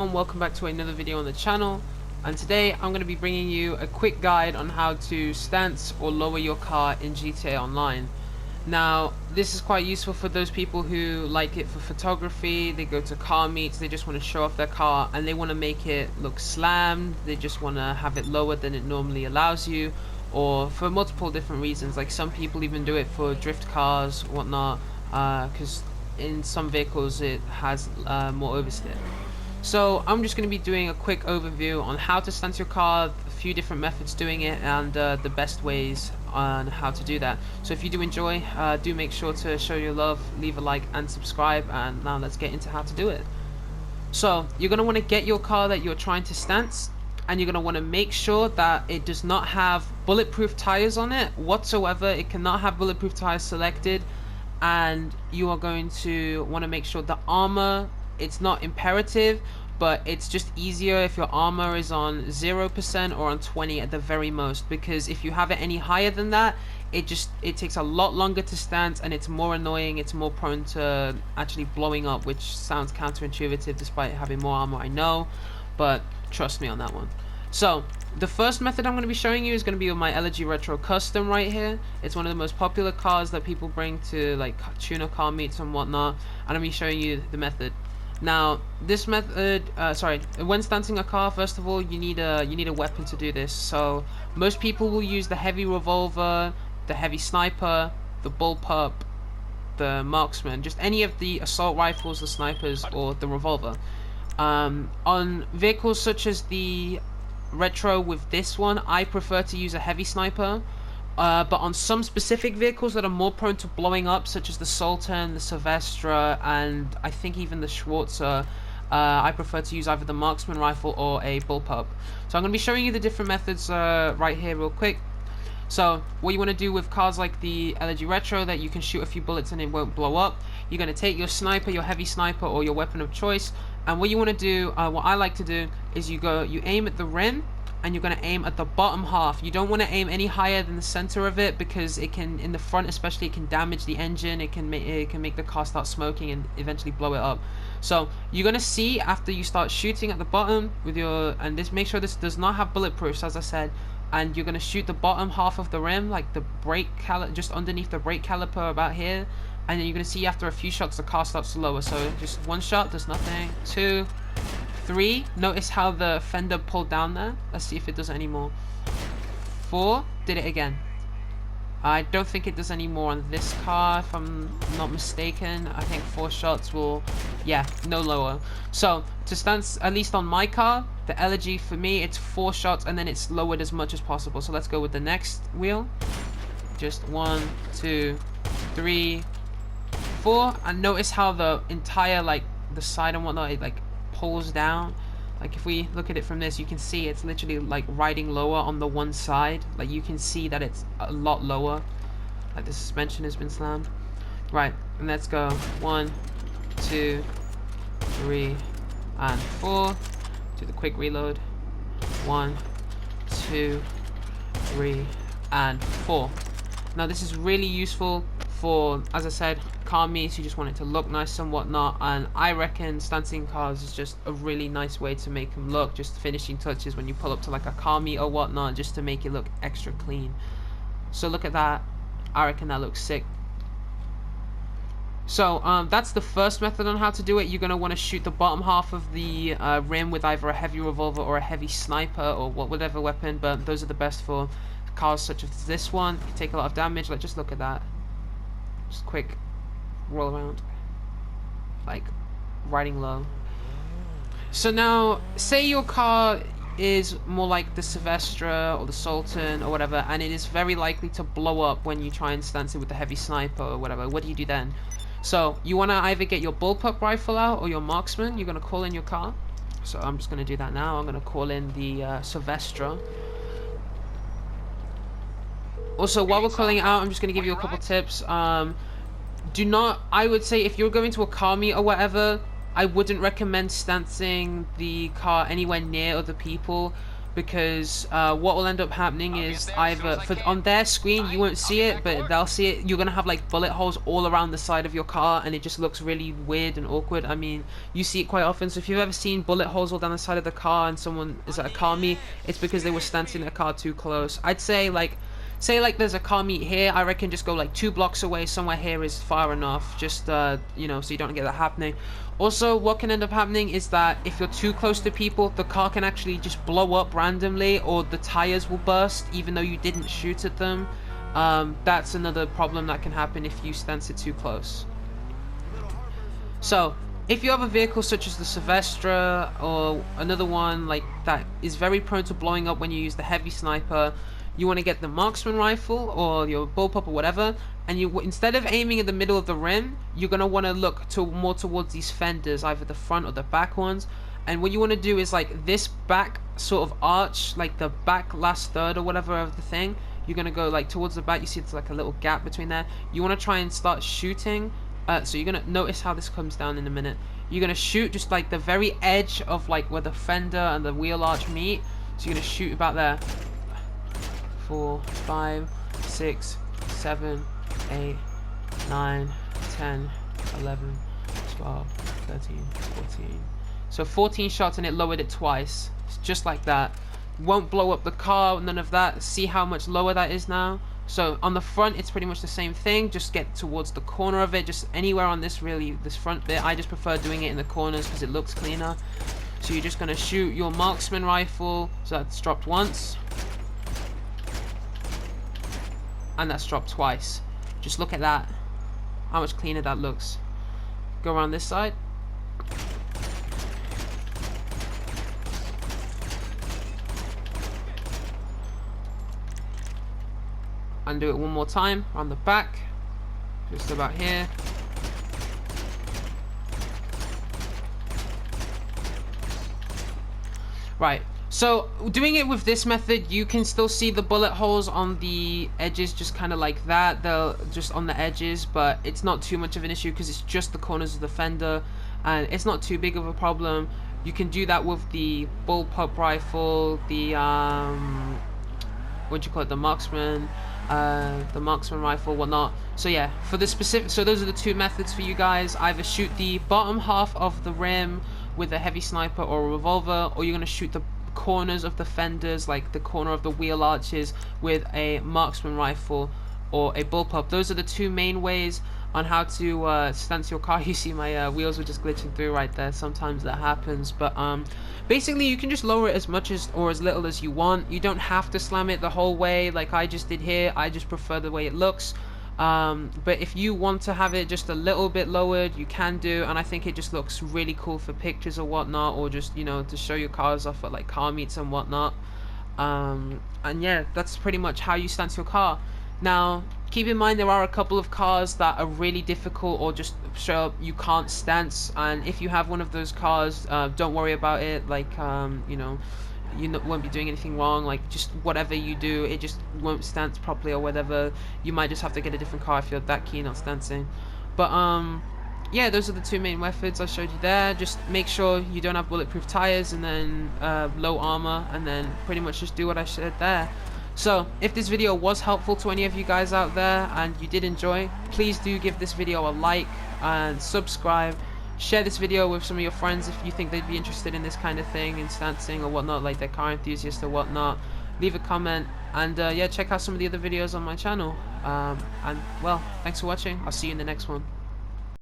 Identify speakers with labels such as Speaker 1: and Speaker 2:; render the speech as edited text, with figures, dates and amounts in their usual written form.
Speaker 1: Welcome back to another video on the channel, and today I'm going to be bringing you a quick guide on how to stance or lower your car in GTA Online. Now this is quite useful for those people who like it for photography. They go to car meets, they just want to show off their car and they want to make it look slammed. They just want to have it lower than it normally allows you, or for multiple different reasons. Like some people even do it for drift cars, whatnot, because in some vehicles it has more oversteer. So I'm just going to be doing a quick overview on how to stance your car, a few different methods doing it, and the best ways on how to do that. So if you do enjoy, do make sure to show your love, leave a like and subscribe, and now let's get into how to do it. So you're going to want to get your car that you're trying to stance, and you're going to want to make sure that it does not have bulletproof tires on it whatsoever. It cannot have bulletproof tires selected, and you are going to want to make sure the armor, it's not imperative, but it's just easier if your armor is on 0% or on 20 at the very most, because if you have it any higher than that, it takes a lot longer to stance and it's more annoying. It's more prone to actually blowing up, which sounds counterintuitive despite having more armor, I know, but trust me on that one. So the first method I'm going to be showing you is going to be with my Elegy Retro Custom right here. It's one of the most popular cars that people bring to like tuner car meets and whatnot, and I'm going to be showing you the method. Now this method, when stancing a car, first of all you need a weapon to do this. So most people will use the heavy revolver, the heavy sniper, the bullpup, the marksman, just any of the assault rifles, the snipers, or the revolver. On vehicles such as the Retro with this one, I prefer to use a heavy sniper. But on some specific vehicles that are more prone to blowing up, such as the Sultan, the Silvestre, and I think even the Schwarzer, I prefer to use either the marksman rifle or a bullpup. So I'm going to be showing you the different methods right here real quick. So what you want to do with cars like the Elegy Retro that you can shoot a few bullets and it won't blow up, you're going to take your sniper, your heavy sniper, or your weapon of choice, and what you want to do, what I like to do, is you aim at the rim, and you're going to aim at the bottom half. You don't want to aim any higher than the center of it, because it can, in the front especially, it can damage the engine. It can make the car start smoking and eventually blow it up. So you're going to see after you start shooting at the bottom with your, and this, make sure this does not have bulletproofs, as I said, and you're going to shoot the bottom half of the rim, like the brake caliper, just underneath the brake caliper about here, and then you're going to see after a few shots the car starts to lower. So just one shot does nothing, 2, 3, notice how the fender pulled down there. Let's see if it does any more. 4, did it again. I don't think it does any more on this car, if I'm not mistaken. I think 4 shots will, yeah, no lower. So to stance, at least on my car, the Elegy, for me it's 4 shots and then it's lowered as much as possible. So let's go with the next wheel. Just 1, 2, 3, 4, and notice how the entire, like the side and whatnot, it like pulls down. Like if we look at it from this, you can see it's literally like riding lower on the one side. Like you can see that it's a lot lower, like the suspension has been slammed. Right, and let's go 1, 2, 3, and 4. Do the quick reload. 1, 2, 3, and 4. Now this is really useful for, as I said, car meets. You just want it to look nice and whatnot, and I reckon stancing cars is just a really nice way to make them look, just finishing touches when you pull up to like a car meet or whatnot, just to make it look extra clean. So look at that, I reckon that looks sick. So that's the first method on how to do it. You're going to want to shoot the bottom half of the rim with either a heavy revolver or a heavy sniper or whatever weapon, but those are the best for cars such as this one. You take a lot of damage. Like just look at that, just quick roll around, like riding low. So now say your car is more like the Silvestre or the Sultan or whatever, and it is very likely to blow up when you try and stance it with the heavy sniper or whatever. What do you do then? So you want to either get your bullpup rifle out or your marksman. You're going to call in your car. So I'm just going to do that now. I'm going to call in the Silvestre. Also, while we're calling it out, I'm just going to give you a couple tips. Do not, I would say, if you're going to a car meet or whatever, I wouldn't recommend stancing the car anywhere near other people. because what will end up happening is either on their screen you won't see it, but they'll see it. You're gonna have like bullet holes all around the side of your car, and it just looks really weird and awkward. I mean, you see it quite often. So if you've ever seen bullet holes all down the side of the car and someone is at a car meet, it's because they were stancing their car too close. I'd say like, there's a car meet here, I reckon just go like 2 blocks away, somewhere here is far enough, just you know, so you don't get that happening. Also, what can end up happening is that if you're too close to people, the car can actually just blow up randomly, or the tires will burst even though you didn't shoot at them. That's another problem that can happen if you stance it too close. So if you have a vehicle such as the Silvestre or another one like that is very prone to blowing up when you use the heavy sniper, you want to get the marksman rifle or your bullpup or whatever, and you, instead of aiming in the middle of the rim, you're going to want to look more towards these fenders, either the front or the back ones. And what you want to do is like this back sort of arch, like the back last third or whatever of the thing, you're going to go like towards the back. You see it's like a little gap between there. You want to try and start shooting. So you're going to notice how this comes down in a minute. You're going to shoot just like the very edge of like where the fender and the wheel arch meet. So you're going to shoot about there. 4, 5, 6, 7, 8, 9, 10, 11, 12, 13, 14. So 14 shots, and it lowered it twice. It's just like that. Won't blow up the car, none of that. See how much lower that is now? So on the front, it's pretty much the same thing. Just get towards the corner of it, just anywhere on this front bit. I just prefer doing it in the corners because it looks cleaner. So you're just going to shoot your marksman rifle. So that's dropped once. And that's dropped twice. Just look at that, how much cleaner that looks. Go around this side. And do it one more time around the back, just about here. Right, so doing it with this method, you can still see the bullet holes on the edges, just kind of like that. They're just on the edges, but it's not too much of an issue because it's just the corners of the fender, and it's not too big of a problem. You can do that with the bullpup rifle, the what do you call it, the marksman rifle, whatnot. So yeah, for the specific, so those are the two methods for you guys. Either shoot the bottom half of the rim with a heavy sniper or a revolver, or you're going to shoot the corners of the fenders, like the corner of the wheel arches, with a marksman rifle or a bullpup. Those are the two main ways on how to stance your car. You see my wheels were just glitching through right there. Sometimes that happens, but basically you can just lower it as much as or as little as you want. You don't have to slam it the whole way like I just did here. I just prefer the way it looks. But if you want to have it just a little bit lowered, you can do, and I think it just looks really cool for pictures or whatnot, or just, you know, to show your cars off at like car meets and whatnot. And yeah, that's pretty much how you stance your car. Now keep in mind there are a couple of cars that are really difficult or just straight up you can't stance, and if you have one of those cars, don't worry about it. Like you know, won't be doing anything wrong. Like just whatever you do, it just won't stance properly or whatever. You might just have to get a different car if you're that keen on stancing. But yeah, those are the two main methods I showed you there. Just make sure you don't have bulletproof tires, and then low armor, and then pretty much just do what I said there. So if this video was helpful to any of you guys out there and you did enjoy, please do give this video a like and subscribe. Share this video with some of your friends if you think they'd be interested in this kind of thing, in stancing or whatnot, like they're car enthusiasts or whatnot. Leave a comment, and yeah, check out some of the other videos on my channel. And well, thanks for watching. I'll see you in the next one.